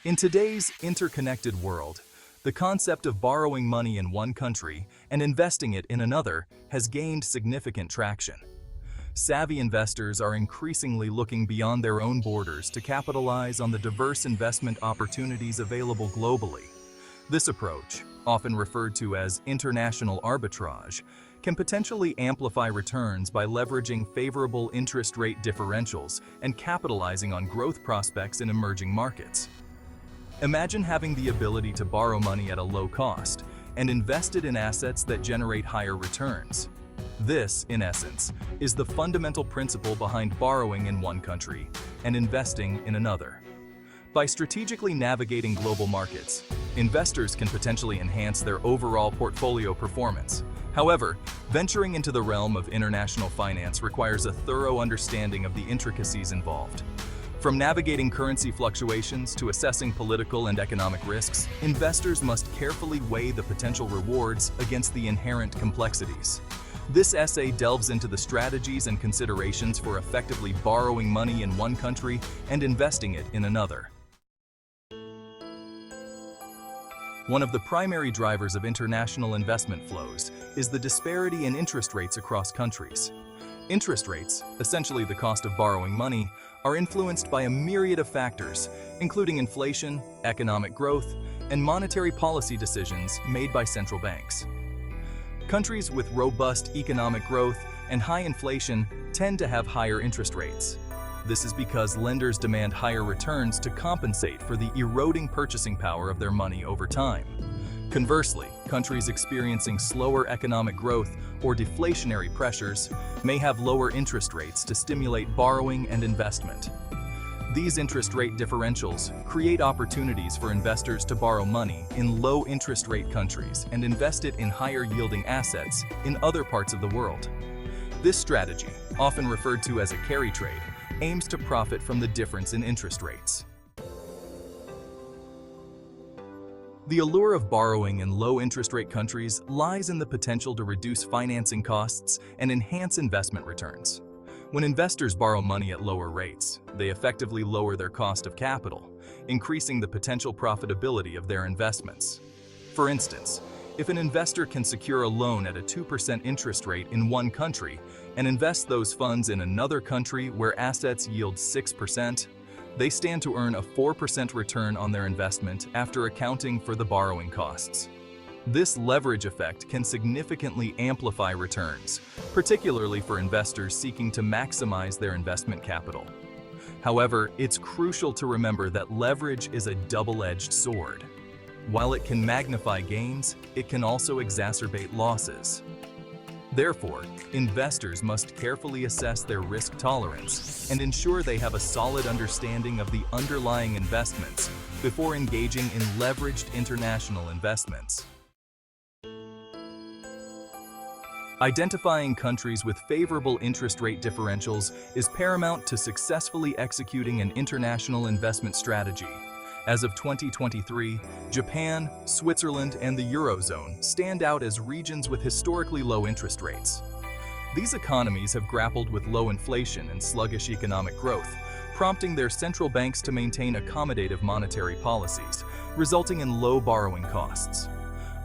In today's interconnected world, the concept of borrowing money in one country and investing it in another has gained significant traction. Savvy investors are increasingly looking beyond their own borders to capitalize on the diverse investment opportunities available globally. This approach, often referred to as international arbitrage, can potentially amplify returns by leveraging favorable interest rate differentials and capitalizing on growth prospects in emerging markets. Imagine having the ability to borrow money at a low cost and invest it in assets that generate higher returns. This, in essence, is the fundamental principle behind borrowing in one country and investing in another. By strategically navigating global markets, investors can potentially enhance their overall portfolio performance. However, venturing into the realm of international finance requires a thorough understanding of the intricacies involved. From navigating currency fluctuations to assessing political and economic risks, investors must carefully weigh the potential rewards against the inherent complexities. This essay delves into the strategies and considerations for effectively borrowing money in one country and investing it in another. One of the primary drivers of international investment flows is the disparity in interest rates across countries. Interest rates, essentially the cost of borrowing money, are influenced by a myriad of factors, including inflation, economic growth, and monetary policy decisions made by central banks. Countries with robust economic growth and high inflation tend to have higher interest rates. This is because lenders demand higher returns to compensate for the eroding purchasing power of their money over time. Conversely, countries experiencing slower economic growth or deflationary pressures may have lower interest rates to stimulate borrowing and investment. These interest rate differentials create opportunities for investors to borrow money in low interest rate countries and invest it in higher yielding assets in other parts of the world. This strategy, often referred to as a carry trade, aims to profit from the difference in interest rates. The allure of borrowing in low interest rate countries lies in the potential to reduce financing costs and enhance investment returns. When investors borrow money at lower rates, they effectively lower their cost of capital, increasing the potential profitability of their investments. For instance, if an investor can secure a loan at a 2% interest rate in one country and invest those funds in another country where assets yield 6%, they stand to earn a 4% return on their investment after accounting for the borrowing costs. This leverage effect can significantly amplify returns, particularly for investors seeking to maximize their investment capital. However, it's crucial to remember that leverage is a double-edged sword. While it can magnify gains, it can also exacerbate losses. Therefore, investors must carefully assess their risk tolerance and ensure they have a solid understanding of the underlying investments before engaging in leveraged international investments. Identifying countries with favorable interest rate differentials is paramount to successfully executing an international investment strategy. As of 2023, Japan, Switzerland, and the Eurozone stand out as regions with historically low interest rates. These economies have grappled with low inflation and sluggish economic growth, prompting their central banks to maintain accommodative monetary policies, resulting in low borrowing costs.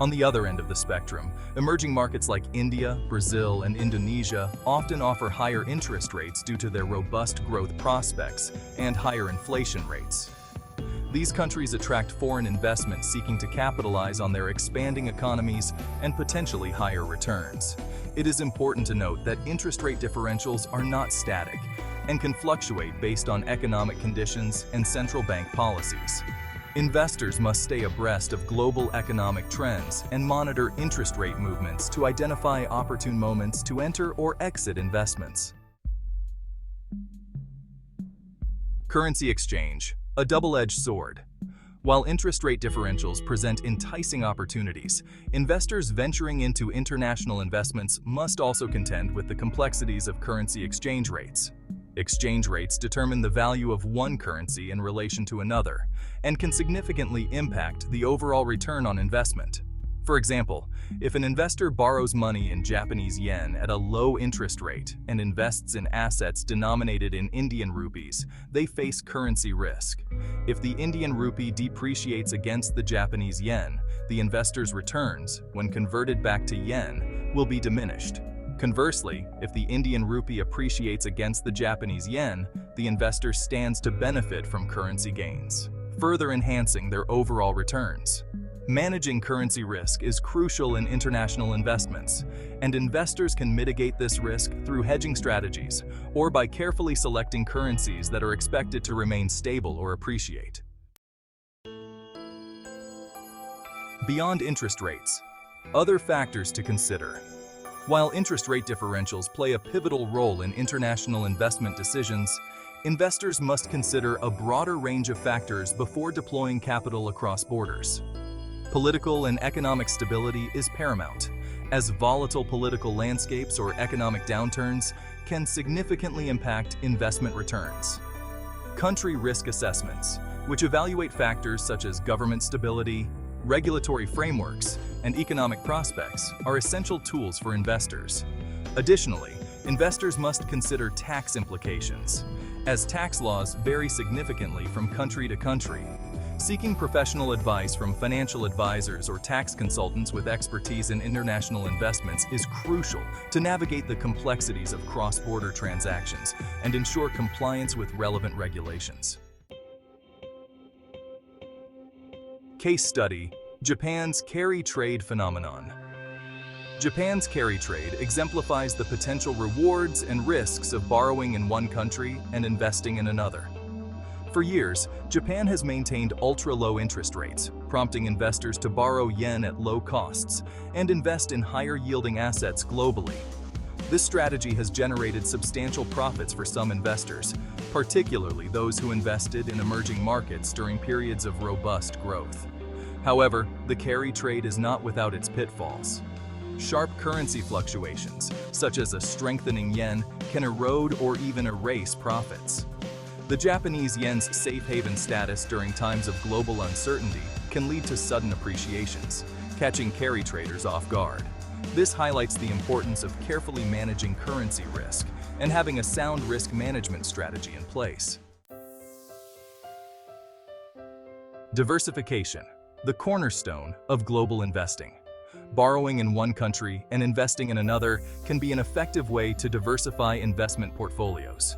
On the other end of the spectrum, emerging markets like India, Brazil, and Indonesia often offer higher interest rates due to their robust growth prospects and higher inflation rates. These countries attract foreign investment seeking to capitalize on their expanding economies and potentially higher returns. It is important to note that interest rate differentials are not static and can fluctuate based on economic conditions and central bank policies. Investors must stay abreast of global economic trends and monitor interest rate movements to identify opportune moments to enter or exit investments. Currency exchange, a double-edged sword. While interest rate differentials present enticing opportunities, investors venturing into international investments must also contend with the complexities of currency exchange rates. Exchange rates determine the value of one currency in relation to another and can significantly impact the overall return on investment. For example, if an investor borrows money in Japanese yen at a low interest rate and invests in assets denominated in Indian rupees, they face currency risk, If the Indian rupee depreciates against the Japanese yen, the investor's returns, when converted back to yen, will be diminished. Conversely, if the Indian rupee appreciates against the Japanese yen, the investor stands to benefit from currency gains, further enhancing their overall returns. Managing currency risk is crucial in international investments, and investors can mitigate this risk through hedging strategies or by carefully selecting currencies that are expected to remain stable or appreciate. Beyond interest rates, other factors to consider. While interest rate differentials play a pivotal role in international investment decisions, investors must consider a broader range of factors before deploying capital across borders. Political and economic stability is paramount, as volatile political landscapes or economic downturns can significantly impact investment returns. Country risk assessments, which evaluate factors such as government stability, regulatory frameworks, and economic prospects, are essential tools for investors. Additionally, investors must consider tax implications, as tax laws vary significantly from country to country. Seeking professional advice from financial advisors or tax consultants with expertise in international investments is crucial to navigate the complexities of cross-border transactions and ensure compliance with relevant regulations. Case study: Japan's carry trade phenomenon. Japan's carry trade exemplifies the potential rewards and risks of borrowing in one country and investing in another. For years, Japan has maintained ultra-low interest rates, prompting investors to borrow yen at low costs and invest in higher-yielding assets globally. This strategy has generated substantial profits for some investors, particularly those who invested in emerging markets during periods of robust growth. However, the carry trade is not without its pitfalls. Sharp currency fluctuations, such as a strengthening yen, can erode or even erase profits. The Japanese yen's safe haven status during times of global uncertainty can lead to sudden appreciations, catching carry traders off guard. This highlights the importance of carefully managing currency risk and having a sound risk management strategy in place. Diversification, the cornerstone of global investing. Borrowing in one country and investing in another can be an effective way to diversify investment portfolios.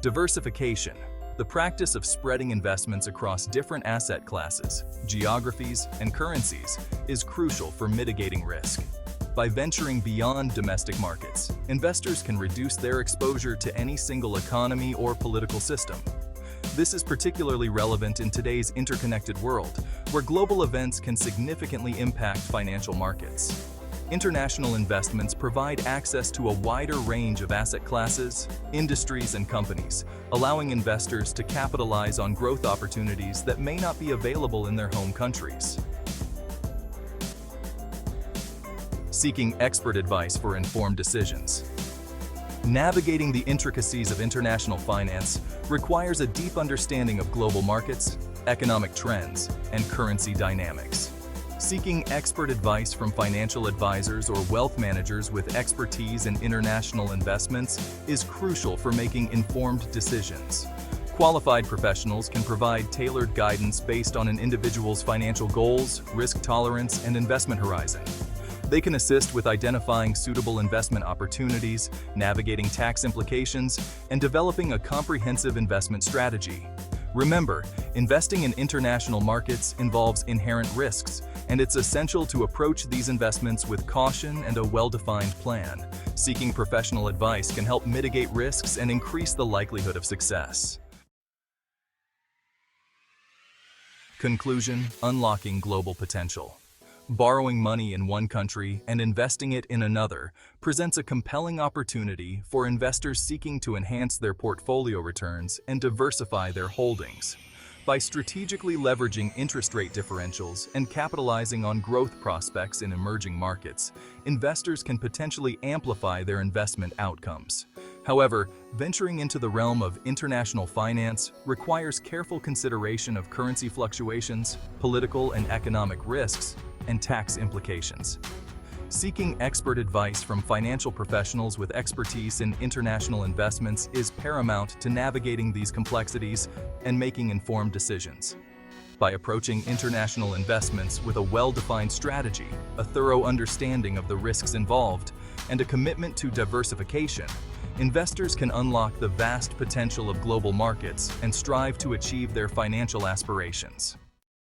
Diversification, the practice of spreading investments across different asset classes, geographies, and currencies, is crucial for mitigating risk. By venturing beyond domestic markets, investors can reduce their exposure to any single economy or political system. This is particularly relevant in today's interconnected world, where global events can significantly impact financial markets. International investments provide access to a wider range of asset classes, industries, and companies, allowing investors to capitalize on growth opportunities that may not be available in their home countries. Seeking expert advice for informed decisions. Navigating the intricacies of international finance requires a deep understanding of global markets, economic trends, and currency dynamics. Seeking expert advice from financial advisors or wealth managers with expertise in international investments is crucial for making informed decisions. Qualified professionals can provide tailored guidance based on an individual's financial goals, risk tolerance, and investment horizon. They can assist with identifying suitable investment opportunities, navigating tax implications, and developing a comprehensive investment strategy. Remember, investing in international markets involves inherent risks, and it's essential to approach these investments with caution and a well-defined plan. Seeking professional advice can help mitigate risks and increase the likelihood of success. Conclusion: unlocking global potential. Borrowing money in one country and investing it in another presents a compelling opportunity for investors seeking to enhance their portfolio returns and diversify their holdings. By strategically leveraging interest rate differentials and capitalizing on growth prospects in emerging markets, investors can potentially amplify their investment outcomes. However, venturing into the realm of international finance requires careful consideration of currency fluctuations, political and economic risks, and tax implications. Seeking expert advice from financial professionals with expertise in international investments is paramount to navigating these complexities and making informed decisions. By approaching international investments with a well-defined strategy, a thorough understanding of the risks involved, and a commitment to diversification, investors can unlock the vast potential of global markets and strive to achieve their financial aspirations.